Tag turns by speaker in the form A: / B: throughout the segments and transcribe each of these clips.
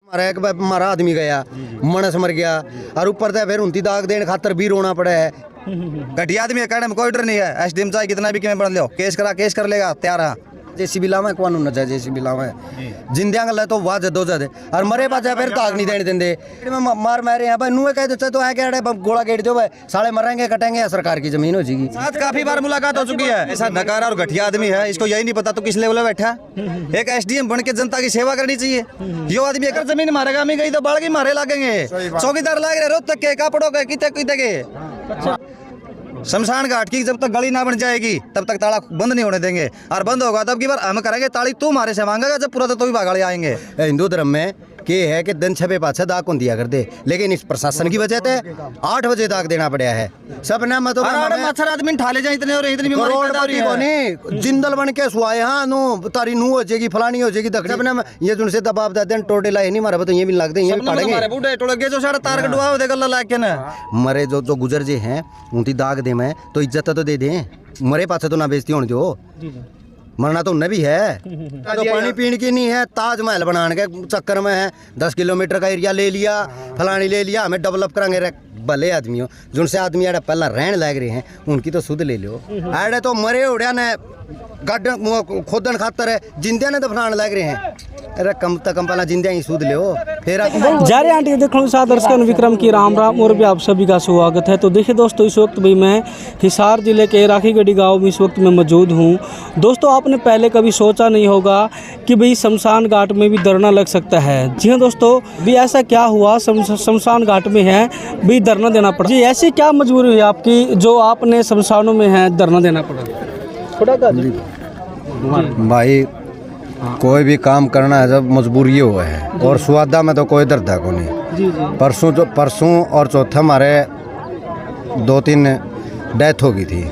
A: हमारा आदमी गया, मनस मर गया और ऊपर से फिर उनकी दाग देने खातर भी रोना पड़ा है।
B: घटिया आदमी है, कहने में कोई डर नहीं है। एसडीएम चाहे कितना भी बन लो, केस कर लेगा, तैयार है।
A: जेसीबी लावे कानून न चाहे जेसीबी लावे जिंदिया गल तो वाह जदो जद और मरे पाछे फिर दाग नहीं देने देंगे। मार मारे हैं भाई नूए कह दो तो है क्या गोला गेट दो भाई साले मरेंगे कटेंगे या सरकार की जमीन हो जाएगी।
B: साथ काफी बार मुलाकात हो चुकी है। ऐसा नकारा और घटिया आदमी है, इसको यही नहीं पता तो किस लेवल में बैठा। एक एसडीएम बन के जनता की सेवा करनी चाहिए। यो आदमी अगर जमीन मारेगा हमें गई तो बाढ़ की मारे लागेंगे। चौकीदार लाग रहे रोज तक के कपड़ों के कितने के शमशान घाट की जब तक गली ना बन जाएगी तब तक ताला बंद नहीं होने देंगे। और बंद होगा तब की बार हम करेंगे ताली तू हमारे से मांगेगा, जब पूरा तो भी भागाड़े आएंगे।
A: हिंदू धर्म में के है कि दिन छपे पाछे दाग कौन दिया कर दे, लेकिन इस प्रशासन की वजह से 8 बजे दाग देना पड़ा है। सब ने
B: मच्छर आदमी ठाले जाए इतने और इतनी
A: बीमारी जिंदल बन के सुआए। हाँ नो तारी नू हो जाएगी फलानी हो जाएगी दक्षिण अपने ये जिनसे दबाव देते हैं टोटे लाए नहीं मारा तो ये भी लगते हैं, ये भी पड़ेंगे
B: बूढ़े टोलगे जो सारा तार कटवा हो देगा लाग के ना
A: मरे जो गुजर जे हैं उनकी दाग दे में तो इज्जत तो दे दें, मरे पाछे तो ना बेइज्जती होने दो। मरना तो उन्हें भी है तो पानी पीने की नहीं है। ताजमहल बनाने के चक्कर में है 10 किलोमीटर का एरिया ले लिया, फलानी ले लिया, हमें डेवलप कराएंगे। भले आदमी हो जिनसे आदमी आड़े पहला रहन लग रहे हैं उनकी तो सुध ले लो। आड़े तो मरे उड़िया ने गड्ढ खोदन खातर है, जिंदिया ने दफनान लग रहे हैं। अरे कम तक कम पहला जिंदिया ही सूद ले फिर
C: जा रहे आंटी देखो साथ दर्शक विक्रम की राम राम और भी आप सभी का स्वागत है। तो देखिए दोस्तों इस वक्त भी मैं हिसार जिले के राखीगढ़ी गांव में इस वक्त मैं मौजूद हूं। दोस्तों आपने पहले कभी सोचा नहीं होगा कि भाई शमशान घाट में भी धरना लग सकता है। जी हाँ दोस्तों, भी ऐसा क्या हुआ शमशान घाट में है भी धरना देना पड़ा। जी ऐसी क्या मजबूरी हुई आपकी जो आपने शमशानों में है धरना देना पड़ा?
A: भाई कोई भी काम करना है जब मजबूरी हुआ है और स्वादा में तो कोई दर्द को नहीं। परसों और चौथा हमारे 2-3 डेथ हो गई थी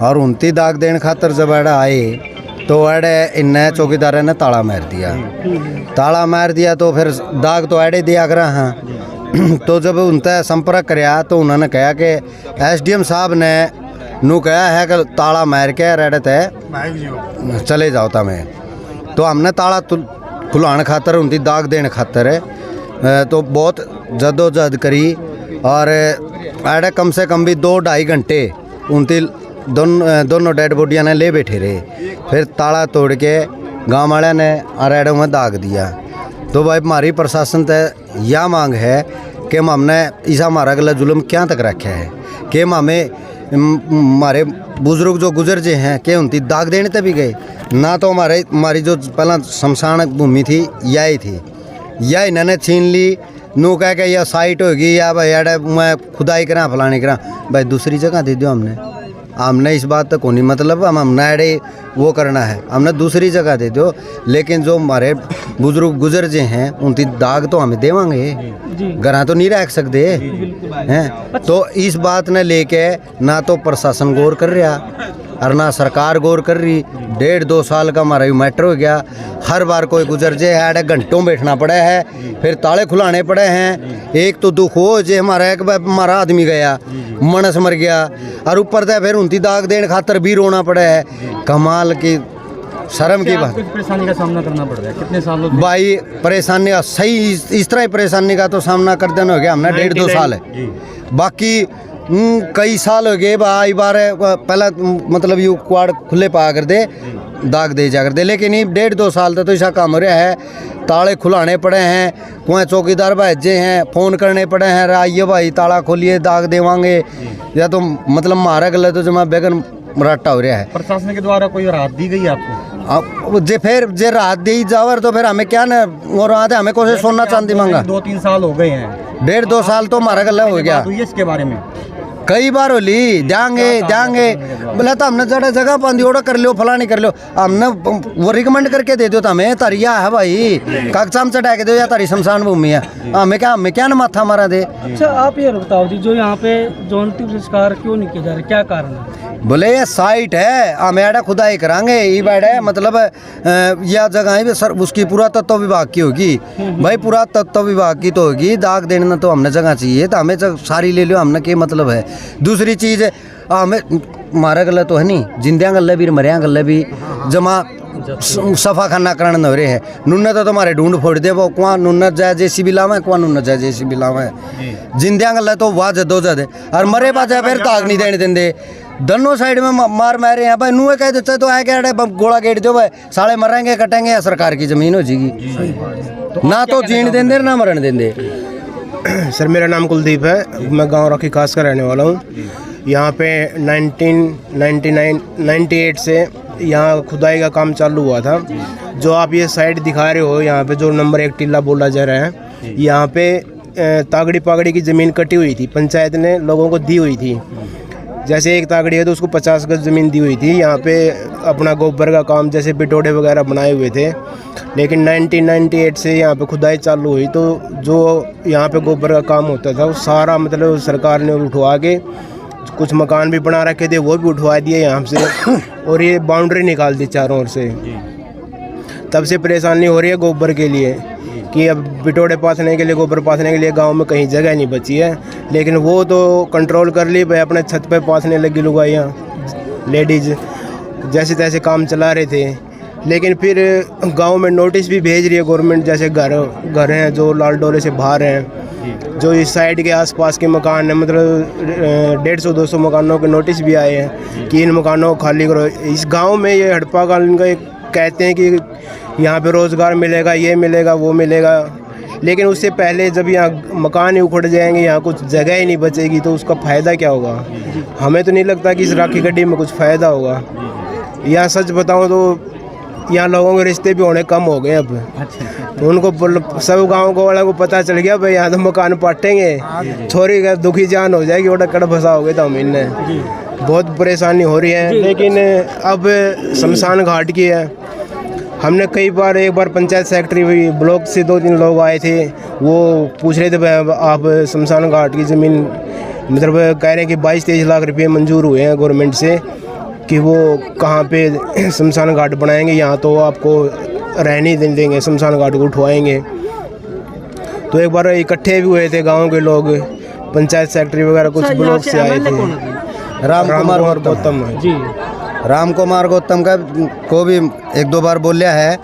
A: और 29 दाग देने खातर जब एड़ा आए तो एड़े इन्हें चौकीदार ने ताला मार दिया तो फिर दाग तो एड़े दिया कर हाँ। तो जब उनसे संपर्क कराया तो उन्होंने कहा कि एसडीएम साहब ने नू कहा है कि ताला मार के रेड़े थे चले जाओ तमें। तो हमने ताला खुलाने खातर उनकी दाग देने खातर तो बहुत जद्दोजहद करी और एडे कम से कम भी 2-2.5 घंटे उनकी दोनों डेड बॉडियाँ ने ले बैठे रहे। फिर ताला तोड़ के गाँव वाले ने और एडों में दाग दिया। तो भाई हमारी प्रशासन से यह मांग है कि हमने ऐसा हमारा गला जुल्म क्या तक रखा है कि हमें हमारे बुजुर्ग जो गुजर जे हैं कि उनकी दाग देने तक भी गए ना। तो हमारी जो पहला शमशान भूमि थी यही थी, यह इन्होंने छीन ली। नू कह के यह साइट होगी या भाई अरे मैं खुदाई करा फलानी करा, भाई दूसरी जगह दे दो। हमने इस बात तक नहीं मतलब हमने अरे वो करना है, हमने दूसरी जगह दे दो। लेकिन जो हमारे बुजुर्ग गुजर जे हैं उनकी दाग तो हमें देवांगे, घर तो नहीं रख सकते हैं। तो इस बात ने लेके ना तो प्रशासन गौर कर रहा और ना सरकार गौर कर रही। 1.5-2 साल का हमारा मैटर हो गया। हर बार कोई गुजर जे है घंटों बैठना पड़ा है, फिर ताले खुलाने पड़े हैं। एक तो दुख हो जे हमारा आदमी गया, मनस मर गया और ऊपर से फिर उनकी दाग देने खातर भी रोना पड़ा है। कमाल की शर्म की बात।
C: परेशानी का सामना करना पड़ रहा है कितने सालों
A: भाई? परेशानी का सही इस तरह ही परेशानी का तो सामना कर देना हो गया हमने 1.5-2 साल है। बाकी कई साल हो गए भाई बार पहला मतलब यू क्वाड खुले पा कर दे दाग दे जा कर दे, लेकिन 1.5-2 साल तक तो ऐसा काम हो रहा है। ताले खुलाने पड़े हैं, कोई चौकीदार भेजे हैं, फ़ोन करने पड़े हैं, आइए भाई ताला खोलिए दाग देवांगे। या तो मतलब मारा गला तो जमा बेगन मराठा हो रहा है।
C: प्रशासन के द्वारा कोई राहत दी गई आपको?
A: जे फिर जे राहत दी जावर तो फिर हमें क्या ना और आते हमें कोशिश सोना चांदी मांगा।
C: 2-3 साल हो गए हैं,
A: 1.5-2 साल तो हमारा गला हो गया।
C: इसके बारे में
A: कई बार होली देंगे बोला तो हमने जगह पांदी ऑर्डर कर लो फलानी कर लो, हमने वो रिकमेंड करके दे दो। तो हमें तरिया है भाई कागजाम चढ़ा के दो या तारी शमशान भूमि है, हमें क्या न माथा मारा दे।
C: अच्छा आप ये बताओ जी, जो यहाँ पे जो अंतिम संस्कार क्यों नहीं किया जा रहा, क्या कारण है?
A: बोले ये साइट है हमें एडा खुदाई करांगे ये बैड है मतलब यह जगह भी सर उसकी पुरातत्व विभाग की होगी। भाई पुरातत्व विभाग की तो होगी, दाग देना तो हमने जगह चाहिए तो हमें सारी ले लो, हमने क्या मतलब है। दूसरी चीज़ हमें मारा गला तो है नहीं, जिंदिया गल्ले भी मरिया गल्ले भी जमा सफा खाना करने हो रहे हैं। नुन्ना तो तुम्हारे ढूंढ फोड़ दे वो कुआ नुन्ना जाए जेसीबी लावे कुआ नुन्ना जाए जेसीबी लावे जिंदियां गल तो वाह जदो जद और मरे पाछे फिर ताक नहीं देने देंदे दोनों साइड में मार मारे हैं भाई नुए कह देते तो आए क्या गोला गेट दो भाई साले मरेंगे कटेंगे या सरकार की जमीन हो जाएगी ना तो जीण देंदे ना मरण देंदे।
D: सर मेरा नाम कुलदीप है, मैं गांव राखी खास का रहने वाला हूँ। यहाँ पे 1998 से यहाँ खुदाई का काम चालू हुआ था। जो आप ये साइड दिखा रहे हो यहाँ पे जो नंबर 1 टीला बोला जा रहा है, यहाँ पे तागड़ी पागड़ी की ज़मीन कटी हुई थी, पंचायत ने लोगों को दी हुई थी। जैसे एक तागड़ी है तो उसको 50 गज ज़मीन दी हुई थी। यहाँ पे अपना गोबर का काम जैसे बिटोड़े वगैरह बनाए हुए थे। लेकिन 1998 से यहाँ पे खुदाई चालू हुई तो जो यहाँ पे गोबर का काम होता था वो सारा मतलब सरकार ने उठवा के कुछ मकान भी बना रखे थे वो भी उठवा दिए यहाँ से और ये बाउंड्री निकाल दी चारों ओर से। तब से परेशानी हो रही है गोबर के लिए कि अब बिटोड़े पाथने के लिए गोबर पाथने के लिए गांव में कहीं जगह नहीं बची है। लेकिन वो तो कंट्रोल कर ली भाई, अपने छत पे पाथने लगी लुगाइयाँ लेडीज़ जैसे तैसे काम चला रहे थे। लेकिन फिर गांव में नोटिस भी भेज रही है गवर्नमेंट, जैसे घर हैं जो लाल डोले से बाहर हैं, जो इस साइड के आसपास के मकान हैं, मतलब 150-200 मकानों के नोटिस भी आए हैं कि इन मकानों को खाली करो। इस गांव में ये हड़प्पा कालीन का एक कहते हैं कि यहाँ पे रोज़गार मिलेगा, ये मिलेगा, वो मिलेगा। लेकिन उससे पहले जब यहाँ मकान ही उखड़ जाएंगे, यहाँ कुछ जगह ही नहीं बचेगी तो उसका फ़ायदा क्या होगा। हमें तो नहीं लगता कि इस राखी गड्डी में कुछ फ़ायदा होगा। यहाँ सच बताऊँ तो यहाँ लोगों के रिश्ते भी होने कम हो गए अब। तो उनको सब गाँव को वाला को पता चल गया भाई यहाँ तो मकान पाटेंगे, छोरी का दुखी जान हो जाएगी, वो कड़ फंसा हो गया था हमने। बहुत परेशानी हो रही है। लेकिन अब शमशान घाट की है। हमने कई बार, एक बार पंचायत सेक्रेटरी ब्लॉक से 2-3 लोग आए थे, वो पूछ रहे थे आप शमशान घाट की ज़मीन मतलब कह रहे हैं कि 22-23 लाख रुपए मंजूर हुए हैं गवर्नमेंट से कि वो कहाँ पे शमशान घाट बनाएंगे, यहाँ तो आपको रहने ही देंगे, शमशान घाट को उठवाएंगे। तो एक बार इकट्ठे भी हुए थे गांव के लोग, पंचायत सेक्रेटरी वगैरह कुछ ब्लॉक से आए थे।
A: राम कुमार
D: गौतम
C: जी,
A: राम कुमार गौतम का को भी 1-2 बार बोलिया है,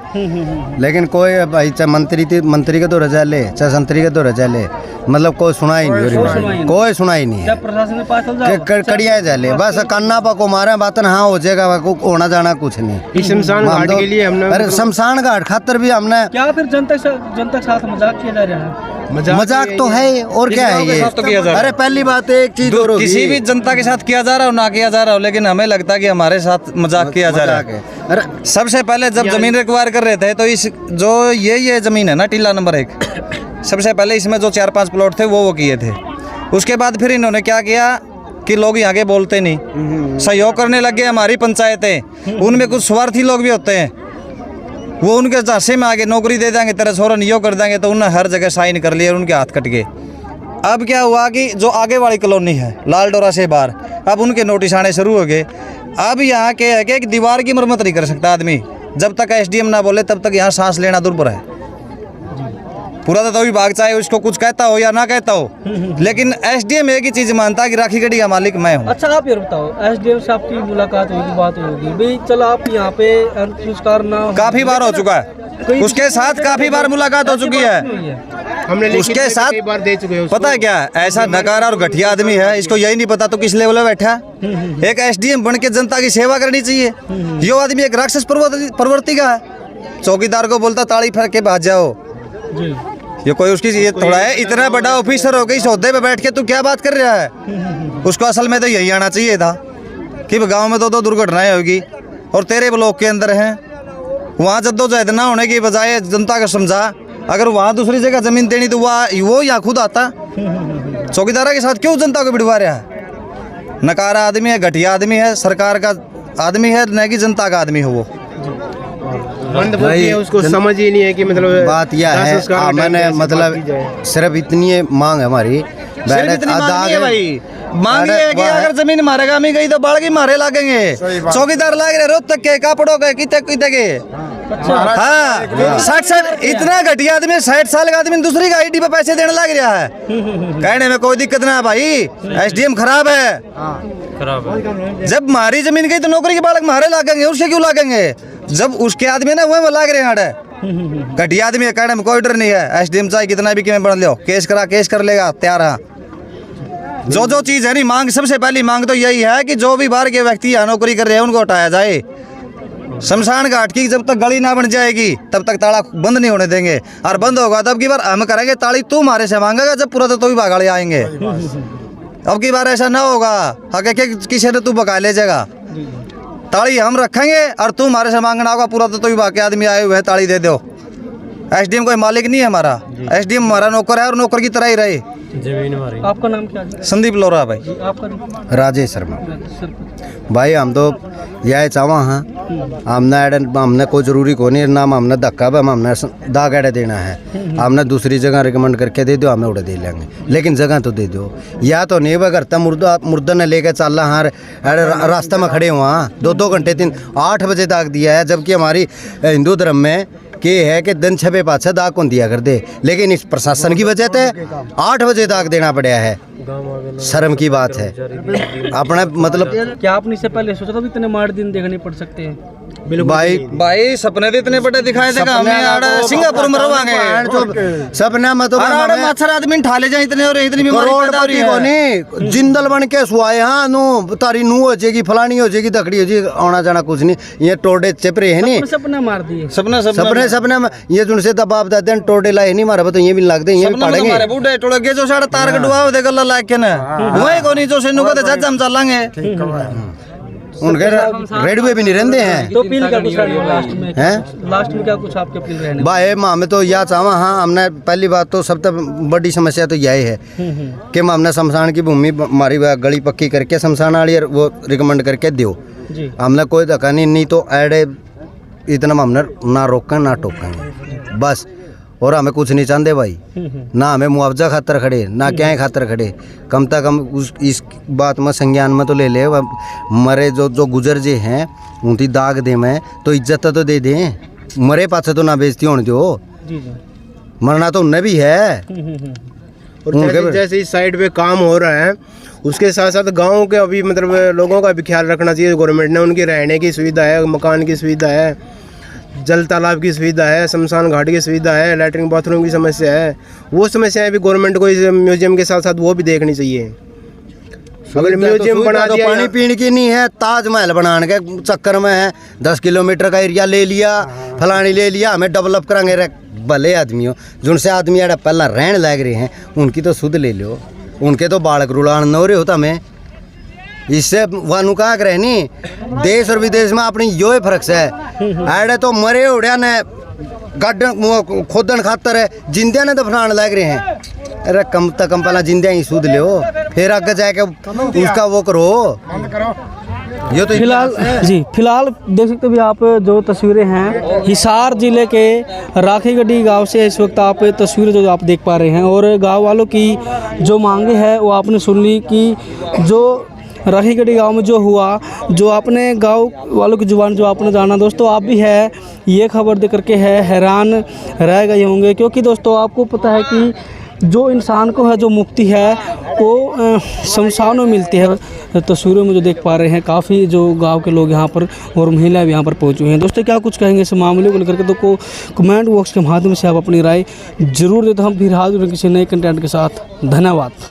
A: लेकिन कोई भाई चाहे मंत्री के तो रजा ले, चाहे संतरी के तो रजा ले, मतलब कोई सुना ही नहीं, कोई सुना ही नहीं है।
C: प्रशासन में पास
A: कड़िया जाले बस कन्ना पा को मारे बातन हाँ हो जाएगा, होना जाना कुछ नहीं।
D: शमशान घाट के लिए हमने,
A: अरे शमशान घाट खातर भी हमने
C: क्या फिर जनता के साथ मजाक किया जा रहा है?
A: मजाक तो है और क्या है ये। अरे पहली बात एक चीज
B: किसी भी जनता के साथ किया जा रहा हो ना किया जा रहा हो, लेकिन हमें लगता है कि हमारे साथ मजाक किया जा रहा है।
A: अरे
B: सबसे पहले जब जमीन रिक्वायर कर रहे थे तो इस जो ये जमीन है ना टीला नंबर 1, सबसे पहले इसमें जो 4-5 प्लॉट थे वो किए थे। उसके बाद फिर इन्होंने क्या किया कि लोग यहाँ के बोलते नहीं, सहयोग करने लगे। हमारी पंचायतें उनमें कुछ स्वार्थी लोग भी होते हैं, वो उनके झांसे में आगे नौकरी दे देंगे, तेरा छोरा नियोग कर देंगे, तो उन्होंने हर जगह साइन कर लिए और उनके हाथ कट गए। अब क्या हुआ कि जो आगे वाली कॉलोनी है लाल डोरा से बाहर, अब उनके नोटिस आने शुरू हो गए। अब यहाँ के है कि एक दीवार की मरम्मत नहीं कर सकता आदमी, जब तक एसडीएम ना बोले तब तक यहाँ सांस लेना दुर्भर है। पूरा तो विभाग चाहे उसको कुछ कहता हो या ना कहता हो, लेकिन एसडीएम एक ही चीज मानता है कि राखी गड्डी का मालिक मैं हूँ।
C: अच्छा आप ये बताओ, एसडीएम से आपकी मुलाकात होगी, बात होगी भाई, चलो आप यहाँ पे पुरस्कार ना
B: काफी बार हो चुका है, उसके साथ काफी बार मुलाकात हो चुकी है,
D: हमने
B: उसके साथ
D: कई बार दे चुके हैं।
B: पता है क्या, ऐसा नकारा और घटिया आदमी है, इसको यही नहीं पता तो किस लेवल में बैठा। एक एसडीएम बन के जनता की सेवा करनी चाहिए, यो आदमी एक राक्षस प्रवृत्ति का है। चौकीदार को बोलता ताली फेंक के भाग जाओ, ये कोई उसकी ये थोड़ा है, इतना बड़ा ऑफिसर हो गई, सौदे पे बैठ के तू क्या बात कर रहा है। उसको असल में तो यही आना चाहिए था कि गांव में तो दुर्घटनाएं होगी और तेरे ब्लॉक के अंदर हैं, वहाँ जद्दोजहद ना होने की बजाय जनता को समझा, अगर वहाँ दूसरी जगह जमीन देनी तो वो यहाँ खुद आता। चौकीदार के साथ क्यों जनता को बिड़वा रहा है। नकारा आदमी है, घटिया आदमी है, सरकार का आदमी है, न कि जनता का आदमी हो। वो
D: है, उसको समझ ही नहीं है कि मतलब
A: बात यह है, मैंने मतलब सिर्फ इतनी मांग है हमारी,
B: भाई मांगी है कि अगर जमीन मारेगा हमें गई तो बाढ़ की मारे लागेंगे। चौकीदार लाग रहे रोज तक के कपड़ों के कितने के। हाँ 60 इतना घटिया आदमी, 60 साल का आदमी दूसरी का आईडी पे पैसे देने लग रहा है। कहने में कोई दिक्कत ना है भाई, एसडीएम खराब है। जब मारी जमीन गई तो नौकरी के बालक मारे लागेंगे, उससे क्यों लागेंगे। जब उसके आदमी ना वह लाग रहे हैं घटिया आदमी कहने में कोई डर नहीं है। एसडीएम चाहे कितना भी क्यों बन लो, केस कर लेगा, तैयार है। जो चीज़ है नहीं मांग, सबसे पहली मांग तो यही है कि जो भी बाहर के व्यक्ति यहाँ नौकरी कर रहे हैं उनको हटाया जाए। शमशान घाट की जब तक गली ना बन जाएगी तब तक ताला बंद नहीं होने देंगे, और बंद होगा तब की बार हम करेंगे ताली तू हमारे से मांगेगा, जब पूरा तो ही भागाड़े आएंगे। अब की बार ऐसा ना होगा आगे के किसी ने तू बका ले जाएगा, ताली हम रखेंगे और तू हमारे से मांगना होगा, पूरा तो ही भाग आदमी आए हुए हैं ताली दे दो। एसडीएम कोई मालिक नहीं है हमारा, एसडीएम हमारा नौकर है और नौकर की तरह ही रहे।
C: आपका नाम क्या है?
B: संदीप लोरा भाई।
C: आपका नाम?
A: राजेश शर्मा। भाई हम तो यह चावा हाँ, हमने कोई जरूरी को नहीं नाम, हमने धक्का पे हमने दाग एडे देना है, हमने दूसरी जगह रिकमेंड करके दे दो, हमें उड़े दे लेंगे, लेकिन जगह तो दे दो। या तो नहीं वह करता मुर्दा ने लेकर चल रहा हाँ, रास्ते में खड़े हुआ 2-2 घंटे 8 बजे दाग दिया है, जबकि हमारी हिंदू धर्म में कि है कि दिन छपे पाछे दाग कौन दिया कर दे, लेकिन इस प्रशासन की वजह से 8 बजे दाग देना पड़ा है। शर्म की बात है अपना, मतलब
C: क्या आपने इससे पहले सोचा था भी इतने मार दिन देखने पड़ सकते हैं?
B: भाई सपने तो इतने बड़े दिखाए थे, हमें सिंगापुर में रवांगे
A: सपना में तो
B: मच्छर आदमी ठा ले जाए इतने और इतनी बीमारी पैदा हो रही है।
A: नहीं जिंदल बन के सुआए हाँ नो तारी नू हो जाएगी, फलानी हो जाएगी, दखड़ी हो जाएगी, आना जाना कुछ नहीं, ये टोडे चिपरे है नहीं,
C: सपना मार दिए,
A: सपने में ये जुनसे दबाव देते हैं टोडे लाए नहीं मारा तो ये भी लगते हैं, ये भी पड़ेंगे
B: हमारे बूढ़े टोड़े के जो साढ़े तार कटवा होते गल्ला लाग के ना वही को नहीं जो सेनु को जज हम चलेंगे, उनके रेडवे भी नहीं रहते हैं।
C: तो अपील क्या कुछ लास्ट में क्या कुछ आपके अपील रहने?
A: भाई हमें तो यह चाहवा हाँ, हमने पहली बात तो सबसे बड़ी समस्या तो यही है कि हमने शमशान की भूमि हमारी गली पक्की करके शमशान वाली वो रिकमेंड करके दो, हमने कोई धक्का नहीं तो एडे इतना हमने ना रोकें ना टोकेंगे बस, और हमें कुछ नहीं चाहते भाई, ना हमें मुआवजा खातर खड़े ना क्या खातर खड़े, कम से कम इस बात में संज्ञान में तो ले ले, मरे जो गुजर जे हैं उनकी दाग दे में तो इज्जत तो दे दें, मरे पाछे तो ना बेइज्जती होने दो, मरना तो उन्हें भी है।
D: और जैसे इस साइड पे काम हो रहा है उसके साथ साथ गाँव के अभी मतलब लोगों का भी ख्याल रखना चाहिए गवर्नमेंट ने, उनकी रहने की सुविधा है, मकान की सुविधा है, जल तालाब की सुविधा है, शमशान घाट की सुविधा है, लैट्रिन बाथरूम की समस्या है, वो समस्याएं भी गवर्नमेंट को इस म्यूजियम के साथ साथ वो भी देखनी चाहिए। अगर म्यूजियम बना दिया,
A: पानी पीने की नहीं है, ताजमहल बनाने के चक्कर में है 10 किलोमीटर का एरिया ले लिया, फलानी ले लिया, हमें डेवलप कराएंगे। भले आदमियों जिनसे आदमी पहला रहने लग रहे हैं उनकी तो सुध ले लो, उनके तो बालक रुलान न हो रहे होता हमें, इससे वानू कहा करे नहीं, देश और विदेश में अपनी यो ही फर्क है। ऐडे तो मरे उड़िया ने गड्ढन खोदन खातर है, जिंदिया ने दफनाने लग रहे हैं। अरे कम से कम पहला जिंदिया ही सूद लो, फिर आगे जाके उसका वो करो। ये तो
C: फिलहाल देख सकते भी आप जो तस्वीरें हैं हिसार जिले के राखीगढ़ी गांव से इस वक्त आप तस्वीरें जो आप देख पा रहे हैं, और गांव वालों की जो मांगे हैं वो आपने सुन ली कि जो राखीगढ़ी गांव में जो हुआ, जो अपने गांव वालों की जुबान जो आपने जाना। दोस्तों आप भी है ये खबर देख करके है हैरान रह गए होंगे, क्योंकि दोस्तों आपको पता है कि जो इंसान को है जो मुक्ति है वो शमशान में मिलती है। तस्वीरों में जो देख पा रहे हैं काफ़ी जो गांव के लोग यहाँ पर और महिलाएं भी यहाँ पर पहुँची हुई हैं। दोस्तों क्या कुछ कहेंगे इस मामले को लेकर के, तो कमेंट बॉक्स के माध्यम से आप अपनी राय जरूर देते। हम फिर हाजिर किसी नए कंटेंट के साथ। धन्यवाद।